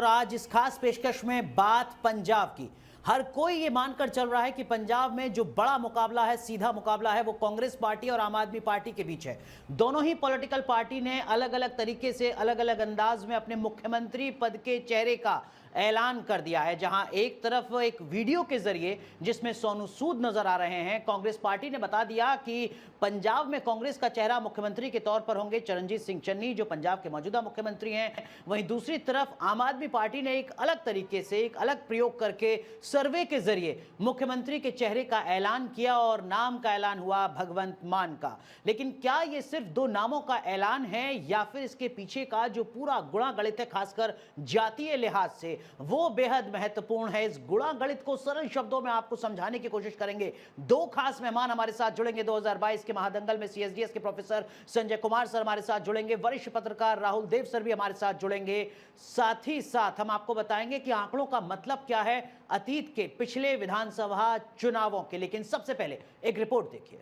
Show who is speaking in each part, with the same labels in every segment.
Speaker 1: और आज इस खास पेशकश में बात पंजाब की। हर कोई ये मानकर चल रहा है कि पंजाब में जो बड़ा मुकाबला है, सीधा मुकाबला है, वो कांग्रेस पार्टी और आम आदमी पार्टी के बीच है। दोनों ही पॉलिटिकल पार्टी ने अलग अलग तरीके से, अलग अलग अंदाज में अपने मुख्यमंत्री पद के चेहरे का ऐलान कर दिया है। जहां एक तरफ एक वीडियो के जरिए जिसमें सोनू सूद नजर आ रहे हैं, कांग्रेस पार्टी ने बता दिया कि पंजाब में कांग्रेस का चेहरा मुख्यमंत्री के तौर पर होंगे चरणजीत सिंह चन्नी, जो पंजाब के मौजूदा मुख्यमंत्री हैं। वहीं दूसरी तरफ आम आदमी पार्टी ने एक अलग तरीके से, एक अलग प्रयोग करके सर्वे के जरिए मुख्यमंत्री के चेहरे का ऐलान किया और नाम का ऐलान हुआ भगवंत मान का। लेकिन क्या यह सिर्फ दो नामों का ऐलान है या फिर इसके पीछे का जो पूरा गुणा गणित है, खासकर जातीय लिहाज से, वो बेहद महत्वपूर्ण है। इस गुणा गणित को सरल शब्दों में आपको समझाने की कोशिश करेंगे। दो खास मेहमान हमारे साथ जुड़ेंगे। 2022 के महादंगल में सीएसडीएस के प्रोफेसर संजय कुमार सर हमारे साथ जुड़ेंगे। वरिष्ठ पत्रकार राहुल देव सर भी हमारे साथ जुड़ेंगे। साथ ही साथ हम आपको बताएंगे कि आंकड़ों का मतलब क्या है अतीत के पिछले विधानसभा चुनावों के। लेकिन सबसे पहले एक रिपोर्ट देखिए।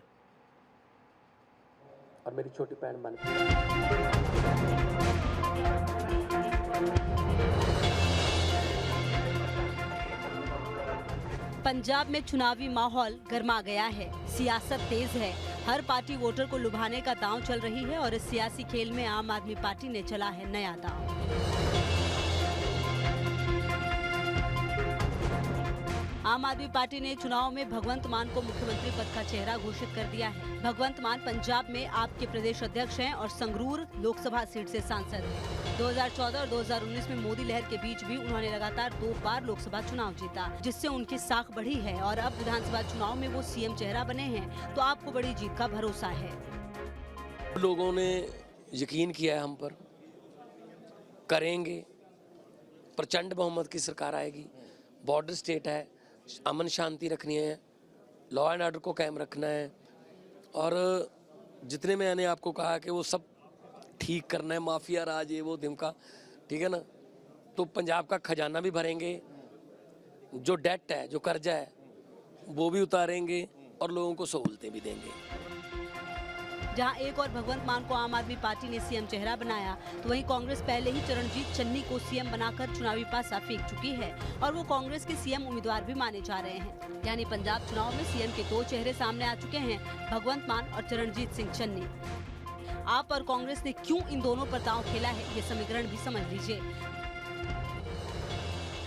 Speaker 2: और मेरी छोटी बहन मन
Speaker 3: पंजाब में चुनावी माहौल गर्मा गया है। सियासत तेज है। हर पार्टी वोटर को लुभाने का दांव चल रही है और इस सियासी खेल में आम आदमी पार्टी ने चला है नया दांव। आम आदमी पार्टी ने चुनाव में भगवंत मान को मुख्यमंत्री पद का चेहरा घोषित कर दिया है। भगवंत मान पंजाब में आप के प्रदेश अध्यक्ष हैं और संगरूर लोकसभा सीट से सांसद हैं। 2014 और 2019 में मोदी लहर के बीच भी उन्होंने लगातार 2 बार लोकसभा चुनाव जीता, जिससे उनकी साख बढ़ी है और अब विधानसभा चुनाव में वो सीएम चेहरा बने हैं, तो आपको बड़ी जीत का भरोसा है।
Speaker 2: लोगों ने यकीन किया है हम पर, करेंगे। प्रचंड बहुमत की सरकार आएगी। बॉर्डर स्टेट है, अमन शांति रखनी है, लॉ एंड ऑर्डर को कायम रखना है और जितने मैंने आपको कहा कि वो सब ठीक करना है, माफिया राज ये वो दिमका, ठीक है ना। तो पंजाब का खजाना भी भरेंगे, जो डेट है, जो कर्जा है, वो भी उतारेंगे और लोगों को सहूलतें भी देंगे।
Speaker 3: जहां एक और भगवंत मान को आम आदमी पार्टी ने सीएम चेहरा बनाया, तो वहीं कांग्रेस पहले ही चरणजीत चन्नी को सीएम बनाकर चुनावी पासा फेंक चुकी है और वो कांग्रेस के सीएम उम्मीदवार भी माने जा रहे हैं। यानी पंजाब चुनाव में सीएम के 2 चेहरे सामने आ चुके हैं, भगवंत मान और चरणजीत सिंह चन्नी। आप और कांग्रेस ने क्यों इन दोनों पर दांव खेला है, ये समीकरण भी समझ लीजिए।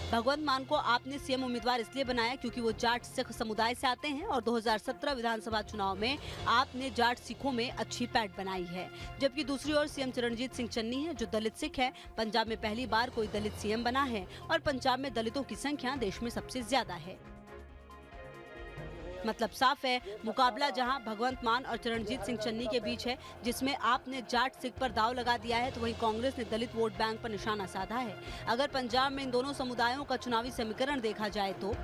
Speaker 3: भगवंत मान को आपने सीएम उम्मीदवार इसलिए बनाया क्योंकि वो जाट सिख समुदाय से आते हैं और 2017 विधानसभा चुनाव में आपने जाट सिखों में अच्छी पैठ बनाई है। जबकि दूसरी ओर सीएम चरणजीत सिंह चन्नी है, जो दलित सिख है। पंजाब में पहली बार कोई दलित सीएम बना है और पंजाब में दलितों की संख्या देश में सबसे ज्यादा है। मतलब साफ है, मुकाबला जहां भगवंत मान और चरणजीत सिंह चन्नी के बीच है, जिसमें आपने जाट सिख पर दाव लगा दिया है, तो वहीं कांग्रेस ने दलित वोट बैंक पर निशाना साधा है। अगर पंजाब में इन दोनों समुदायों का चुनावी समीकरण देखा जाए तो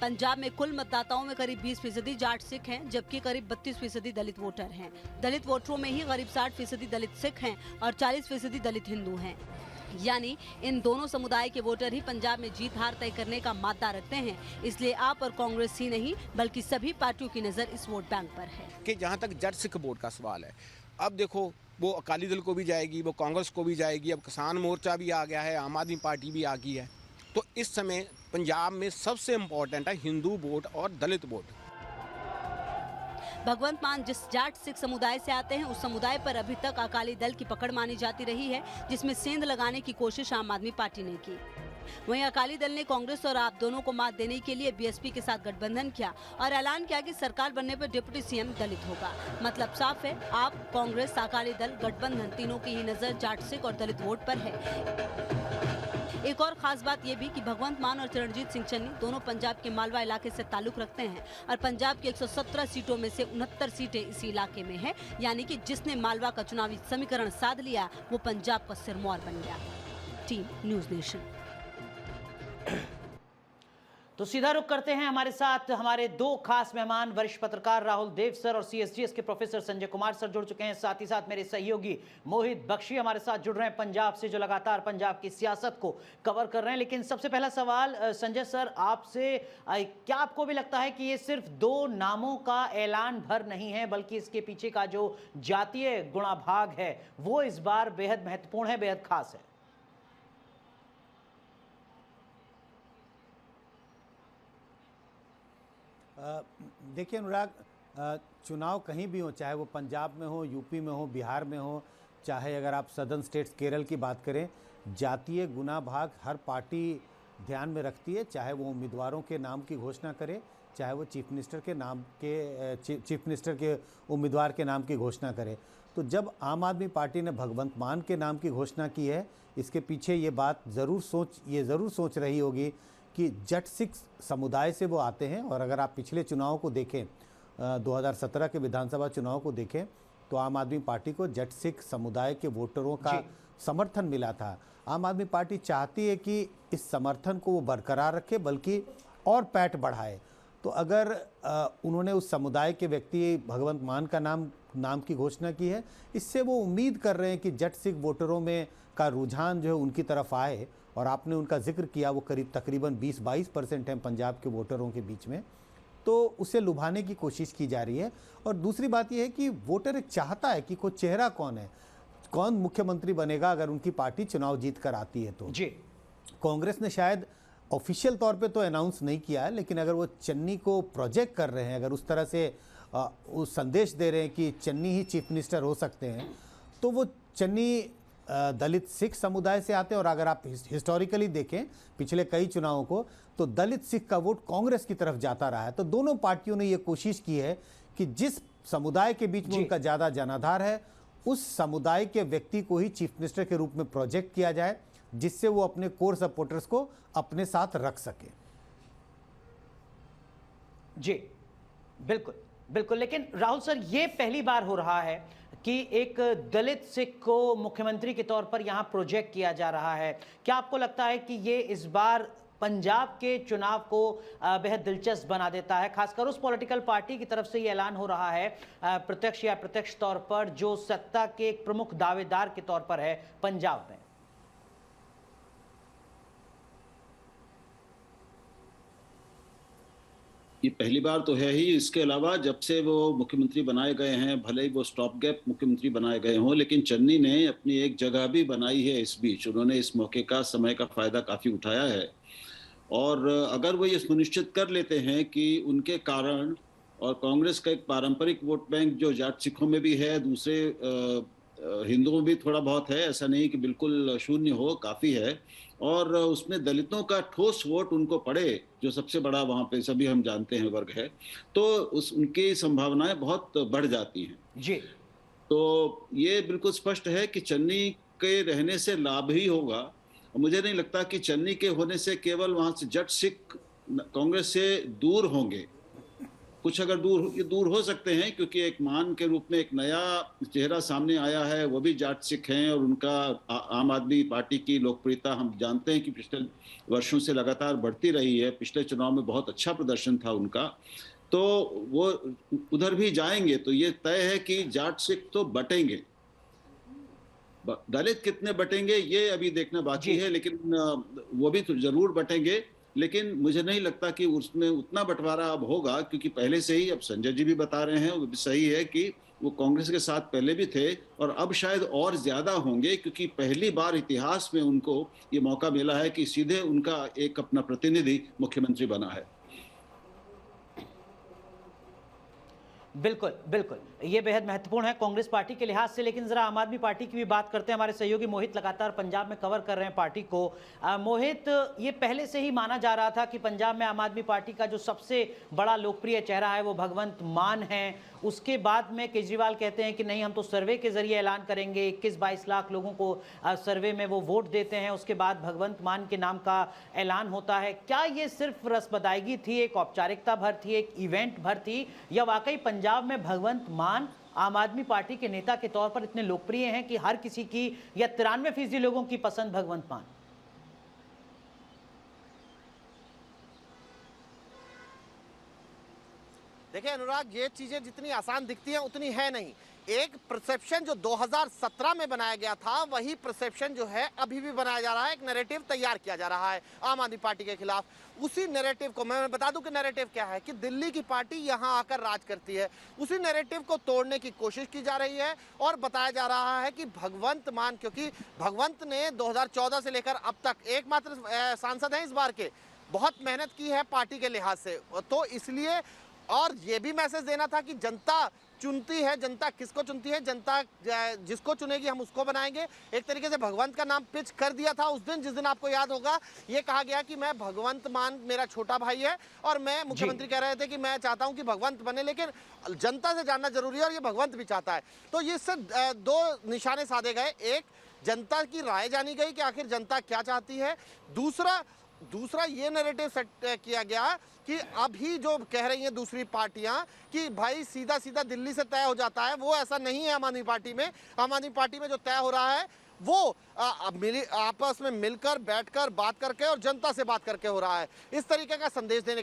Speaker 3: पंजाब में कुल मतदाताओं में करीब 20% जाट सिख हैं, जबकि करीब 32% दलित वोटर हैं। दलित वोटरों में ही करीब 60% दलित सिख हैं और 40% दलित हिंदू हैं। यानी इन दोनों समुदाय के वोटर ही पंजाब में जीत हार तय करने का मादा रखते हैं। इसलिए आप और कांग्रेस ही नहीं बल्कि सभी पार्टियों की नजर इस वोट बैंक पर है
Speaker 4: कि जहां तक जट सिख वोट का सवाल है, अब देखो वो अकाली दल को भी जाएगी, वो कांग्रेस को भी जाएगी, अब किसान मोर्चा भी आ गया है, आम आदमी पार्टी भी आ गई है। तो इस समय पंजाब में सबसे इम्पोर्टेंट है हिंदू वोट और दलित वोट।
Speaker 3: भगवंत मान जिस जाट सिख समुदाय से आते हैं, उस समुदाय पर अभी तक अकाली दल की पकड़ मानी जाती रही है, जिसमें सेंध लगाने की कोशिश आम आदमी पार्टी ने की। वहीं अकाली दल ने कांग्रेस और आप दोनों को मात देने के लिए बीएसपी के साथ गठबंधन किया और ऐलान किया कि सरकार बनने पर डिप्टी सीएम दलित होगा। मतलब साफ है, आप, कांग्रेस, अकाली दल, गठबंधन तीनों की ही नजर जाट सिख और दलित वोट पर है। एक और खास बात यह भी कि भगवंत मान और चरणजीत सिंह चन्नी दोनों पंजाब के मालवा इलाके से ताल्लुक रखते हैं और पंजाब की 117 सीटों में से 69 सीटें इसी इलाके में है। यानी कि जिसने मालवा का चुनावी समीकरण साध लिया, वो पंजाब का सिरमौर बन गया। Team news nation.
Speaker 1: तो सीधा रुख करते हैं, हमारे साथ हमारे 2 खास मेहमान वरिष्ठ पत्रकार राहुल देव सर और सीएसडीएस के प्रोफेसर संजय कुमार सर जुड़ चुके हैं। साथ ही साथ मेरे सहयोगी मोहित बख्शी हमारे साथ जुड़ रहे हैं पंजाब से, जो लगातार पंजाब की सियासत को कवर कर रहे हैं। लेकिन सबसे पहला सवाल संजय सर आपसे, क्या आपको भी लगता है कि ये सिर्फ 2 नामों का ऐलान भर नहीं है, बल्कि इसके पीछे का जो जातीय गुणाभाग है वो इस बार बेहद महत्वपूर्ण है, बेहद खास है?
Speaker 5: देखिए अनुराग, चुनाव कहीं भी हो, चाहे वो पंजाब में हो, यूपी में हो, बिहार में हो, चाहे अगर आप सदर्न स्टेट्स केरल की बात करें, जातीय गुना भाग हर पार्टी ध्यान में रखती है, चाहे वो उम्मीदवारों के नाम की घोषणा करे, चाहे वो चीफ मिनिस्टर के उम्मीदवार के नाम की घोषणा करे। तो जब आम आदमी पार्टी ने भगवंत मान के नाम की घोषणा की है, इसके पीछे ये बात ज़रूर सोच रही होगी कि जट सिख समुदाय से वो आते हैं। और अगर आप पिछले चुनाव को देखें, 2017 के विधानसभा चुनाव को देखें, तो आम आदमी पार्टी को जट सिख समुदाय के वोटरों का समर्थन मिला था। आम आदमी पार्टी चाहती है कि इस समर्थन को वो बरकरार रखे, बल्कि और पैठ बढ़ाए। तो अगर उन्होंने उस समुदाय के व्यक्ति भगवंत मान का नाम की घोषणा की है, इससे वो उम्मीद कर रहे हैं कि जट सिख वोटरों में का रुझान जो है उनकी तरफ आए। और आपने उनका जिक्र किया, वो तकरीबन 20-22% हैं पंजाब के वोटरों के बीच में, तो उसे लुभाने की कोशिश की जा रही है। और दूसरी बात यह है कि वोटर एक चाहता है कि कोई चेहरा कौन है, कौन मुख्यमंत्री बनेगा अगर उनकी पार्टी चुनाव जीत कर आती है। तो
Speaker 1: जी,
Speaker 5: कांग्रेस ने शायद ऑफिशियल तौर पे तो अनाउंस नहीं किया है, लेकिन अगर वो चन्नी को प्रोजेक्ट कर रहे हैं, अगर उस तरह से उस संदेश दे रहे हैं कि चन्नी ही चीफ मिनिस्टर हो सकते हैं, तो वो चन्नी दलित सिख समुदाय से आते हैं। और अगर आप हिस्टोरिकली देखें पिछले कई चुनावों को, तो दलित सिख का वोट कांग्रेस की तरफ जाता रहा है। तो दोनों पार्टियों ने ये कोशिश की है कि जिस समुदाय के बीच में उनका ज़्यादा जनाधार है, उस समुदाय के व्यक्ति को ही चीफ मिनिस्टर के रूप में प्रोजेक्ट किया जाए, जिससे वो अपने कोर सपोर्टर्स को अपने साथ रख सके।
Speaker 1: जी बिल्कुल बिल्कुल। लेकिन राहुल सर, ये पहली बार हो रहा है कि एक दलित सिख को मुख्यमंत्री के तौर पर यहां प्रोजेक्ट किया जा रहा है। क्या आपको लगता है कि ये इस बार पंजाब के चुनाव को बेहद दिलचस्प बना देता है, खासकर उस पॉलिटिकल पार्टी की तरफ से ये ऐलान हो रहा है प्रत्यक्ष या अप्रत्यक्ष तौर पर, जो सत्ता के एक प्रमुख दावेदार के तौर पर है पंजाब में?
Speaker 6: ये पहली बार तो है ही। इसके अलावा जब से वो मुख्यमंत्री बनाए गए हैं, भले ही वो स्टॉप गैप मुख्यमंत्री बनाए गए हों, लेकिन चन्नी ने अपनी एक जगह भी बनाई है इस बीच। उन्होंने इस मौके का, समय का फायदा काफ़ी उठाया है। और अगर वो ये सुनिश्चित कर लेते हैं कि उनके कारण, और कांग्रेस का एक पारंपरिक वोट बैंक जो जाट सिखों में भी है, दूसरे हिंदुओं में भी थोड़ा बहुत है, ऐसा नहीं कि बिल्कुल शून्य हो, काफ़ी है, और उसमें दलितों का ठोस वोट उनको पड़े, जो सबसे बड़ा वहाँ पे सभी हम जानते हैं वर्ग है, तो उनकी संभावनाएं बहुत बढ़ जाती हैं।
Speaker 1: जी,
Speaker 6: तो ये बिल्कुल स्पष्ट है कि चन्नी के रहने से लाभ ही होगा। मुझे नहीं लगता कि चन्नी के होने से केवल वहाँ से जट सिख कांग्रेस से दूर होंगे। कुछ अगर दूर हो सकते हैं, क्योंकि एक मान के रूप में एक नया चेहरा सामने आया है, वो भी जाट सिख हैं, और उनका आम आदमी पार्टी की लोकप्रियता हम जानते हैं कि पिछले वर्षों से लगातार बढ़ती रही है। पिछले चुनाव में बहुत अच्छा प्रदर्शन था उनका, तो वो उधर भी जाएंगे। तो ये तय है कि जाट सिख तो बटेंगे, दलित कितने बटेंगे ये अभी देखना बाकी है, लेकिन वो भी तो जरूर बटेंगे। लेकिन मुझे नहीं लगता कि उसमें उतना बंटवारा अब होगा, क्योंकि पहले से ही, अब संजय जी भी बता रहे हैं, वो भी सही है कि वो कांग्रेस के साथ पहले भी थे और अब शायद और ज्यादा होंगे, क्योंकि पहली बार इतिहास में उनको ये मौका मिला है कि सीधे उनका एक अपना प्रतिनिधि मुख्यमंत्री बना है।
Speaker 1: बिल्कुल बिल्कुल, ये बेहद महत्वपूर्ण है कांग्रेस पार्टी के लिहाज से। लेकिन जरा आम आदमी पार्टी की भी बात करते हैं। हमारे सहयोगी मोहित लगातार पंजाब में कवर कर रहे हैं पार्टी को। मोहित, ये पहले से ही माना जा रहा था कि पंजाब में आम आदमी पार्टी का जो सबसे बड़ा लोकप्रिय चेहरा है वो भगवंत मान है। उसके बाद में केजरीवाल कहते हैं कि नहीं, हम तो सर्वे के जरिए ऐलान करेंगे। 21-22 लाख लोगों को सर्वे में वो वोट देते हैं। उसके बाद भगवंत मान के नाम का ऐलान होता है। क्या ये सिर्फ रस्म-अदायगी थी, एक औपचारिकता भर थी, एक इवेंट भर थी, या वाकई पंजाब में भगवंत मान आम आदमी पार्टी के नेता के तौर पर इतने लोकप्रिय हैं कि हर किसी की, या 93% लोगों की पसंद भगवंत मान?
Speaker 7: देखिए अनुराग, ये चीजें जितनी आसान दिखती हैं उतनी है नहीं। एक परसेप्शन जो 2017 में बनाया गया था, वही परसेप्शन जो है अभी भी बनाया जा रहा है। एक नैरेटिव तैयार किया जा रहा है आम आदमी पार्टी के खिलाफ। उसी नैरेटिव को मैं बता दूं कि नैरेटिव क्या है, कि दिल्ली की पार्टी यहां आकर राज करती है। उसी नैरेटिव को तोड़ने की कोशिश की जा रही है और बताया जा रहा है कि भगवंत मान, क्योंकि भगवंत ने 2014 से लेकर अब तक एकमात्र सांसद हैं इस बार के, बहुत मेहनत की है पार्टी के लिहाज से, तो इसलिए और ये भी मैसेज देना था कि जनता चुनती है, जनता किसको चुनती है, जनता जिसको चुनेगी हम उसको बनाएंगे। एक तरीके से भगवंत का नाम पिच कर दिया था उस दिन, जिस दिन आपको याद होगा ये कहा गया कि मैं भगवंत मान मेरा छोटा भाई है, और मैं मुख्यमंत्री कह रहे थे कि मैं चाहता हूं कि भगवंत बने, लेकिन जनता से जानना जरूरी है और ये भगवंत भी चाहता है। तो ये इससे दो निशाने साधे गए, एक जनता की राय जानी गई कि आखिर जनता क्या चाहती है, दूसरा ये नैरेटिव सेट किया गया कि अभी जो कह रही हैं दूसरी पार्टियां कि भाई सीधा सीधा दिल्ली से तय हो जाता है, वो ऐसा नहीं है। आम आदमी पार्टी में जो तय हो रहा है वो आपस में मिलकर बैठकर बात करके और जनता से बात करके हो रहा है। इस तरीके का संदेश देने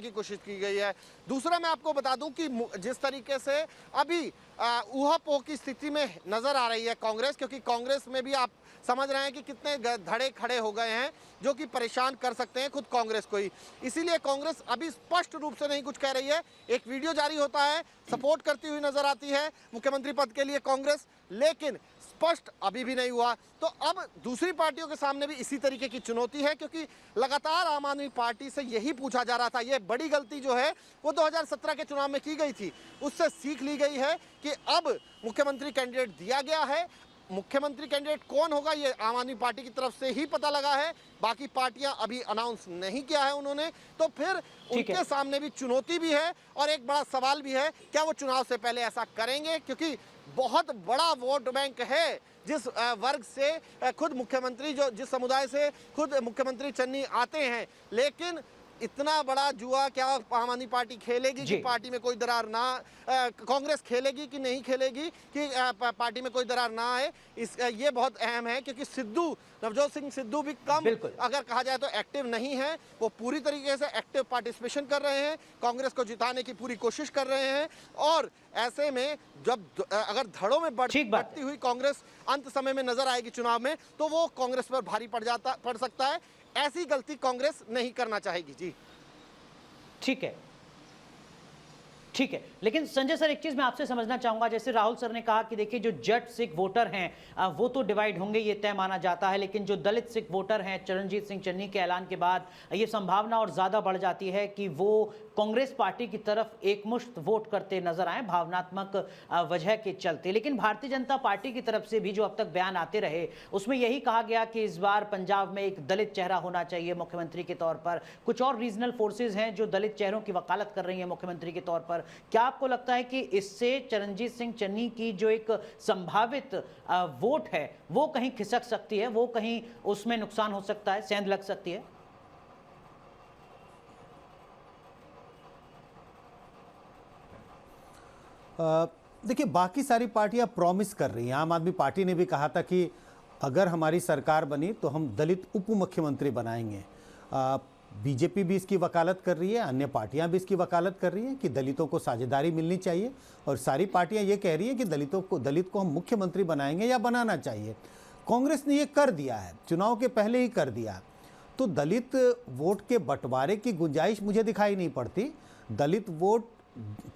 Speaker 7: की कोशिश की गई है। दूसरा मैं आपको बता दूं कि जिस तरीके से अभी ऊहापोह की स्थिति में नजर आ रही है कांग्रेस, क्योंकि कांग्रेस में भी आप समझ रहे हैं कि कितने धड़े खड़े हो गए हैं जो कि परेशान कर सकते हैं खुद कांग्रेस को ही। इसीलिए कांग्रेस अभी स्पष्ट रूप से नहीं कुछ कह रही है। एक वीडियो जारी होता है, सपोर्ट करती हुई नजर आती है मुख्यमंत्री पद के लिए कांग्रेस, लेकिन स्पष्ट अभी भी नहीं हुआ। तो अब दूसरी पार्टियों के सामने भी इसी तरीके की चुनौती है, क्योंकि लगातार आम आदमी पार्टी से यही पूछा जा रहा था। ये बड़ी गलती जो है वो 2017 के चुनाव में की गई थी, उससे सीख ली गई है कि अब मुख्यमंत्री कैंडिडेट दिया गया है। मुख्यमंत्री कैंडिडेट कौन होगा ये आम आदमी पार्टी की तरफ से ही पता लगा है, बाकी पार्टियां अभी अनाउंस नहीं किया है उन्होंने। तो फिर उनके सामने भी चुनौती भी है और एक बड़ा सवाल भी है, क्या वो चुनाव से पहले ऐसा करेंगे, क्योंकि बहुत बड़ा वोट बैंक है जिस वर्ग से खुद मुख्यमंत्री जिस समुदाय से खुद मुख्यमंत्री चन्नी आते हैं। लेकिन इतना बड़ा जुआ क्या आम आदमी पार्टी खेलेगी कि पार्टी में कोई दरार ना, कांग्रेस खेलेगी कि नहीं खेलेगी कि पार्टी में कोई दरार ना आए, ये बहुत अहम है। क्योंकि नवजोत सिंह सिद्धू भी कम अगर कहा जाए तो एक्टिव नहीं है, वो पूरी तरीके से एक्टिव पार्टिसिपेशन कर रहे हैं, कांग्रेस को जिताने की पूरी कोशिश कर रहे हैं। और ऐसे में जब अगर धड़ों में बढ़ती हुई कांग्रेस अंत समय में नजर आएगी चुनाव में, तो वो कांग्रेस पर भारी पड़ सकता है। ऐसी गलती कांग्रेस नहीं करना चाहेगी। जी
Speaker 1: ठीक है, लेकिन संजय सर एक चीज मैं आपसे समझना चाहूंगा, जैसे राहुल सर ने कहा कि देखिए जो जट सिख वोटर हैं वो तो डिवाइड होंगे, ये तय माना जाता है, लेकिन जो दलित सिख वोटर हैं चरणजीत सिंह चन्नी के ऐलान के बाद ये संभावना और ज्यादा बढ़ जाती है कि वो कांग्रेस पार्टी की तरफ एकमुश्त वोट करते नजर आए भावनात्मक वजह के चलते। लेकिन भारतीय जनता पार्टी की तरफ से भी जो अब तक बयान आते रहे उसमें यही कहा गया कि इस बार पंजाब में एक दलित चेहरा होना चाहिए मुख्यमंत्री के तौर पर। कुछ और रीजनल फोर्सेज हैं जो दलित चेहरों की वकालत कर रही हैं मुख्यमंत्री के तौर पर। क्या आपको लगता है कि इससे चरणजीत सिंह चन्नी की जो एक संभावित वोट है वो कहीं खिसक सकती है, वो कहीं उसमें नुकसान हो सकता है, सेंध लग सकती है?
Speaker 5: देखिए बाकी सारी पार्टियां प्रॉमिस कर रही हैं। आम आदमी पार्टी ने भी कहा था कि अगर हमारी सरकार बनी तो हम दलित उप मुख्यमंत्री बनाएंगे। बीजेपी भी इसकी वकालत कर रही है, अन्य पार्टियां भी इसकी वकालत कर रही हैं कि दलितों को साझेदारी मिलनी चाहिए, और सारी पार्टियां ये कह रही हैं कि दलित को हम मुख्यमंत्री बनाएंगे या बनाना चाहिए। कांग्रेस ने ये कर दिया है, चुनाव के पहले ही कर दिया। तो दलित वोट के बंटवारे की गुंजाइश मुझे दिखाई नहीं पड़ती। दलित वोट,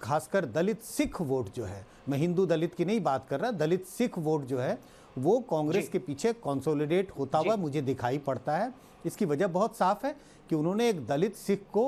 Speaker 5: खासकर दलित सिख वोट जो है, मैं हिंदू दलित की नहीं बात कर रहा, दलित सिख वोट जो है वो कांग्रेस के पीछे कंसोलिडेट होता हुआ मुझे दिखाई पड़ता है। इसकी वजह बहुत साफ है कि उन्होंने एक दलित सिख को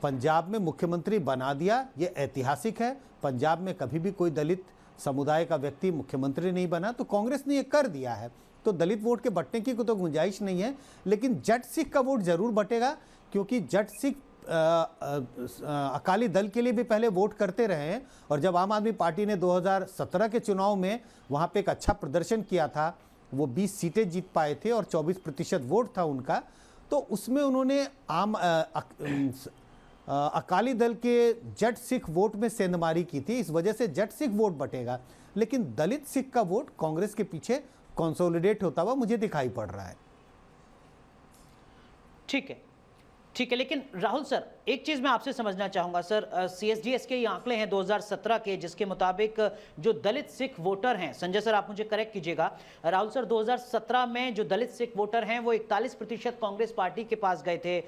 Speaker 5: पंजाब में मुख्यमंत्री बना दिया। ये ऐतिहासिक है, पंजाब में कभी भी कोई दलित समुदाय का व्यक्ति मुख्यमंत्री नहीं बना, तो कांग्रेस ने ये कर दिया है। तो दलित वोट के बंटने की तो गुंजाइश नहीं है, लेकिन जट सिख का वोट जरूर बटेगा, क्योंकि जट सिख अकाली दल के लिए भी पहले वोट करते रहे हैं। और जब आम आदमी पार्टी ने 2017 के चुनाव में वहाँ पे एक अच्छा प्रदर्शन किया था, वो 20 सीटें जीत पाए थे और 24% वोट था उनका, तो उसमें उन्होंने अकाली दल के जट सिख वोट में सेंधमारी की थी। इस वजह से जट सिख वोट बटेगा, लेकिन दलित सिख का वोट कांग्रेस के पीछे कंसोलिडेट होता हुआ मुझे दिखाई पड़ रहा है।
Speaker 1: ठीक है, लेकिन राहुल सर एक चीज मैं आपसे समझना चाहूंगा सर, CSDS के ये आंकड़े हैं 2017 के, जिसके मुताबिक जो दलित सिख वोटर हैं, संजय सर आप मुझे करेक्ट कीजिएगा, राहुल सर 2017 में जो दलित सिख वोटर हैं वो 41% कांग्रेस पार्टी के पास गए थे।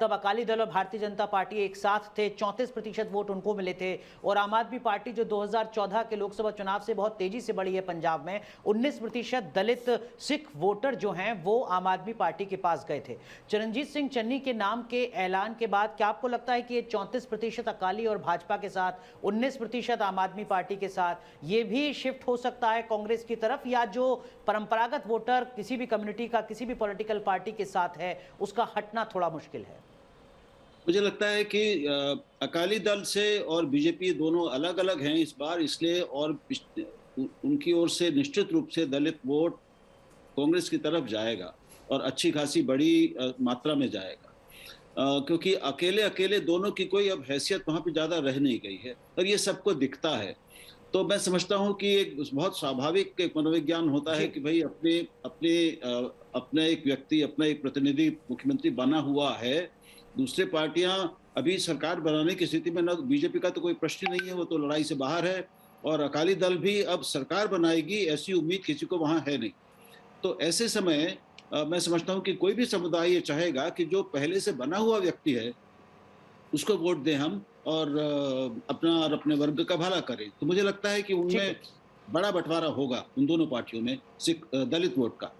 Speaker 1: तब अकाली दल और भारतीय जनता पार्टी एक साथ थे, 34% वोट उनको मिले थे। और आम आदमी पार्टी जो 2014 के लोकसभा चुनाव से बहुत तेजी से बढ़ी है पंजाब में, 19% दलित सिख वोटर जो हैं वो आम आदमी पार्टी के पास गए थे। चरणजीत सिंह चन्नी के नाम के ऐलान के बाद क्या क्या आपको लगता है कि ये 34% अकाली और भाजपा के साथ, 19% आम आदमी पार्टी के साथ, ये भी शिफ्ट हो सकता है कांग्रेस की तरफ, या जो परंपरागत वोटर किसी भी कम्युनिटी का किसी भी पॉलिटिकल पार्टी के साथ है उसका हटना थोड़ा मुश्किल है?
Speaker 6: मुझे लगता है कि अकाली दल से और बीजेपी दोनों अलग अलग हैं इस बार, इसलिए और उनकी ओर से निश्चित रूप से दलित वोट कांग्रेस की तरफ जाएगा और अच्छी खासी बड़ी मात्रा में जाएगा, क्योंकि अकेले अकेले दोनों की कोई अब हैसियत वहाँ पे ज़्यादा रह नहीं गई है और ये सबको दिखता है। तो मैं समझता हूँ कि एक बहुत स्वाभाविक एक मनोविज्ञान होता है कि भाई अपना एक व्यक्ति, अपना एक प्रतिनिधि मुख्यमंत्री बना हुआ है, दूसरे पार्टियां अभी सरकार बनाने की स्थिति में, न बीजेपी का तो कोई प्रश्न नहीं है, वो तो लड़ाई से बाहर है, और अकाली दल भी अब सरकार बनाएगी ऐसी उम्मीद किसी को वहां है नहीं। तो ऐसे समय मैं समझता हूं कि कोई भी समुदाय ये चाहेगा कि जो पहले से बना हुआ व्यक्ति है उसको वोट दें हम, और अपना और अपने वर्ग का भला करें। तो मुझे लगता है कि उनमें बड़ा बंटवारा होगा उन दोनों पार्टियों में दलित वोट का।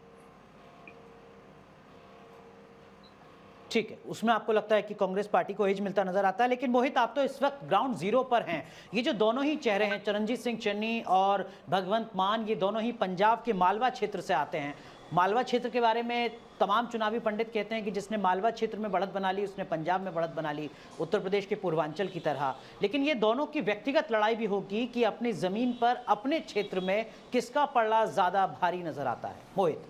Speaker 1: ठीक है, उसमें आपको लगता है कि कांग्रेस पार्टी को एज मिलता नजर आता है। लेकिन मोहित, आप तो इस वक्त ग्राउंड जीरो पर हैं। ये जो दोनों ही चेहरे हैं, चरणजीत सिंह चन्नी और भगवंत मान, ये दोनों ही पंजाब के मालवा क्षेत्र से आते हैं। मालवा क्षेत्र के बारे में तमाम चुनावी पंडित कहते हैं कि जिसने मालवा क्षेत्र में बढ़त बना ली उसने पंजाब में बढ़त बना ली, उत्तर प्रदेश के पूर्वांचल की तरह। लेकिन ये दोनों की व्यक्तिगत लड़ाई भी होगी कि अपनी जमीन पर, अपने क्षेत्र में किसका पलड़ा ज्यादा भारी नजर आता है। मोहित,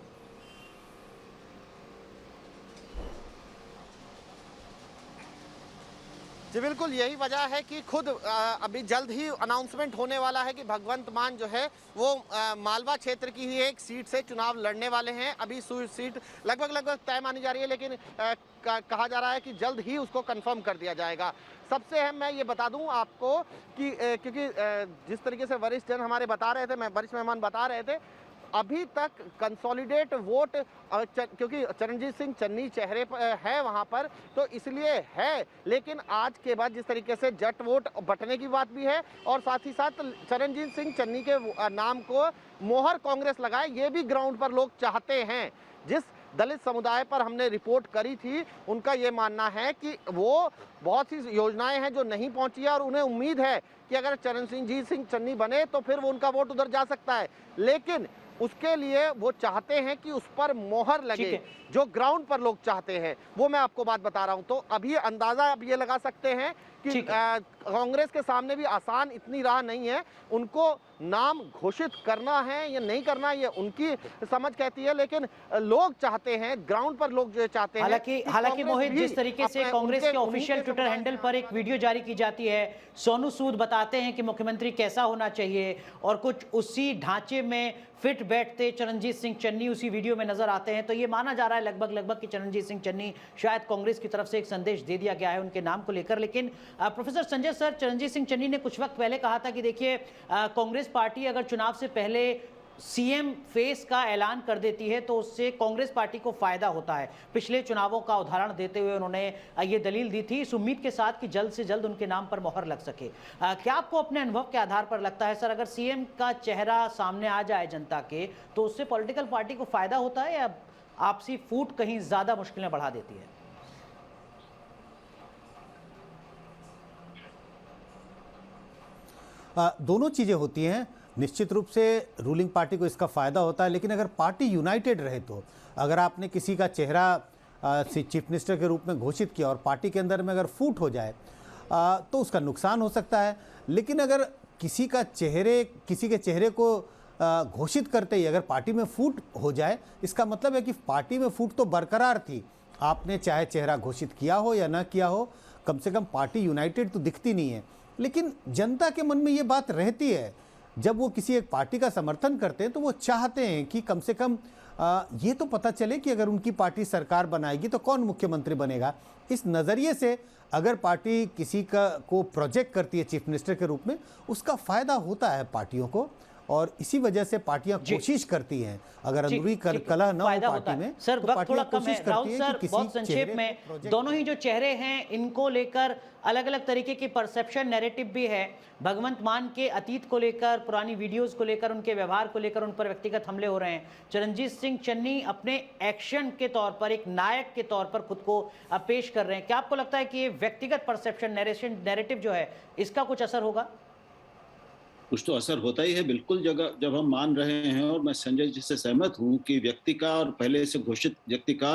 Speaker 7: जी बिल्कुल, यही वजह है कि खुद अभी जल्द ही अनाउंसमेंट होने वाला है कि भगवंत मान जो है वो मालवा क्षेत्र की ही एक सीट से चुनाव लड़ने वाले हैं। अभी सीट लगभग तय मानी जा रही है, लेकिन कहा जा रहा है कि जल्द ही उसको कंफर्म कर दिया जाएगा। सबसे अहम मैं ये बता दूं आपको कि क्योंकि जिस तरीके से वरिष्ठ जन हमारे बता रहे थे, वरिष्ठ मेहमान बता रहे थे, अभी तक कंसोलिडेट वोट, क्योंकि चरणजीत सिंह चन्नी चेहरे पर है वहां पर, तो इसलिए है। लेकिन आज के बाद जिस तरीके से जट वोट बंटने की बात भी है, और साथ ही साथ चरणजीत सिंह चन्नी के नाम को मोहर कांग्रेस लगाए, ये भी ग्राउंड पर लोग चाहते हैं। जिस दलित समुदाय पर हमने रिपोर्ट करी थी, उनका ये मानना है कि वो बहुत सी योजनाएं हैं जो नहीं पहुंची है, और उन्हें उम्मीद है कि अगर चरणजीत सिंह चन्नी बने तो फिर वो उनका वोट उधर जा सकता है। लेकिन उसके लिए वो चाहते हैं कि उस पर मोहर लगे, जो ग्राउंड पर लोग चाहते हैं, वो मैं आपको बात बता रहा हूं। तो अभी अंदाजा आप ये लगा सकते हैं कि कांग्रेस के सामने भी आसान इतनी राह नहीं है। उनको नाम घोषित करना है या नहीं करना, ये उनकी समझ कहती है, लेकिन लोग चाहते हैं, ग्राउंड पर लोग जो चाहते हैं।
Speaker 1: हालांकि मोहित, जिस तरीके से कांग्रेस के ऑफिशियल ट्विटर हैंडल पर एक वीडियो जारी की जाती है, सोनू सूद बताते हैं कि मुख्यमंत्री कैसा होना चाहिए, और कुछ उसी ढांचे में फिट बैठते चरणजीत सिंह चन्नी उसी वीडियो में नजर आते हैं। तो ये माना जा रहा है लगभग कि चरणजीत सिंह चन्नी शायद कांग्रेस की तरफ से एक संदेश दे दिया गया है उनके नाम को लेकर। लेकिन प्रोफेसर संजय सर, चरणजीत सिंह चन्नी ने कुछ वक्त पहले कहा था कि देखिए, कांग्रेस पार्टी अगर चुनाव से पहले सीएम फेस का ऐलान कर देती है तो उससे कांग्रेस पार्टी को फायदा होता है। पिछले चुनावों का उदाहरण देते हुए उन्होंने ये दलील दी थी, इस उम्मीद के साथ कि जल्द से जल्द उनके नाम पर मोहर लग सके। क्या आपको अपने अनुभव के आधार पर लगता है सर, अगर सीएम का चेहरा सामने आ जाए जनता के, तो उससे पॉलिटिकल पार्टी को फायदा होता है या आपसी फूट कहीं ज्यादा मुश्किलें बढ़ा देती है?
Speaker 5: दोनों चीज़ें होती हैं। निश्चित रूप से रूलिंग पार्टी को इसका फ़ायदा होता है, लेकिन अगर पार्टी यूनाइटेड रहे तो, अगर आपने किसी का चेहरा चीफ मिनिस्टर के रूप में घोषित किया और पार्टी के अंदर में अगर फूट हो जाए तो उसका नुकसान हो सकता है। लेकिन अगर किसी के चेहरे को घोषित करते ही अगर पार्टी में फूट हो जाए, इसका मतलब है कि पार्टी में फूट तो बरकरार थी, आपने चाहे चेहरा घोषित किया हो या ना किया हो, कम से कम पार्टी यूनाइटेड तो दिखती नहीं है। लेकिन जनता के मन में ये बात रहती है, जब वो किसी एक पार्टी का समर्थन करते हैं तो वो चाहते हैं कि कम से कम ये तो पता चले कि अगर उनकी पार्टी सरकार बनाएगी तो कौन मुख्यमंत्री बनेगा। इस नज़रिए से अगर पार्टी किसी को प्रोजेक्ट करती है चीफ मिनिस्टर के रूप में, उसका फ़ायदा होता है पार्टियों को। और इसी वजह से पार्टियां कोशिश करती हैं, अगर अंदरूनी कलह न हो
Speaker 1: फायदा होता
Speaker 5: पार्टी
Speaker 1: है।
Speaker 5: में
Speaker 1: सर
Speaker 5: तो
Speaker 1: वक्त थोड़ा
Speaker 5: पार्टियां
Speaker 1: कम है।
Speaker 5: कोशिश करती
Speaker 1: राहुल
Speaker 5: हैं
Speaker 1: सर,
Speaker 5: कि किसी
Speaker 1: बहुत संक्षेप
Speaker 5: चेहरे
Speaker 1: में,
Speaker 5: को प्रोजेक्ट
Speaker 1: दोनों ही जो चेहरे हैं इनको लेकर अलग अलग तरीके की परसेप्शन नैरेटिव भी है। भगवंत मान के अतीत को लेकर, पुरानी वीडियोस को लेकर, उनके व्यवहार को लेकर उन पर व्यक्तिगत हमले हो रहे हैं। चरणजीत सिंह चन्नी अपने एक्शन के तौर पर एक नायक के तौर पर खुद को पेश कर रहे हैं। क्या आपको लगता है कि ये व्यक्तिगत परसेप्शन नैरेटिव जो है इसका कुछ असर होगा?
Speaker 6: कुछ तो असर होता ही है बिल्कुल। जब हम मान रहे हैं, और मैं संजय जी से सहमत हूं कि व्यक्ति का और पहले से घोषित व्यक्ति का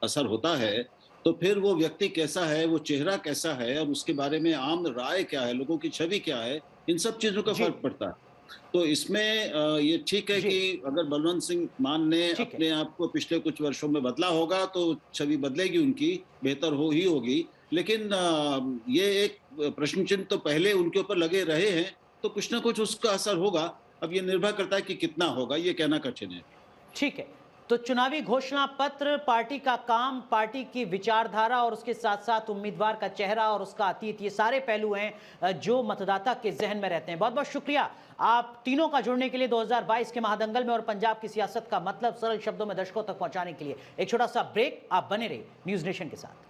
Speaker 6: असर होता है, तो फिर वो व्यक्ति कैसा है, वो चेहरा कैसा है, और उसके बारे में आम राय क्या है, लोगों की छवि क्या है, इन सब चीजों का फर्क पड़ता है। तो इसमें ये ठीक है कि अगर बलवंत सिंह मान ने अपने आप को पिछले कुछ वर्षों में बदला होगा तो छवि बदलेगी, उनकी बेहतर ही होगी। लेकिन ये एक प्रश्न चिन्ह तो पहले उनके ऊपर लगे रहे हैं, तो कुछ ना कुछ उसका असर होगा। अब ये निर्भर करता है कि कितना होगा, ये कहना कठिन है।
Speaker 1: ठीक है, तो चुनावी घोषणा पत्र, पार्टी का काम, पार्टी की विचारधारा और उसके साथ साथ उम्मीदवार का चेहरा और उसका अतीत, ये सारे पहलू हैं जो मतदाता के जहन में रहते हैं। बहुत बहुत शुक्रिया आप तीनों का जुड़ने के लिए 2022 के महादंगल में और पंजाब की सियासत का मतलब सरल शब्दों में दर्शकों तक पहुंचाने के लिए। एक छोटा सा ब्रेक, आप बने रहिए न्यूज नेशन के साथ।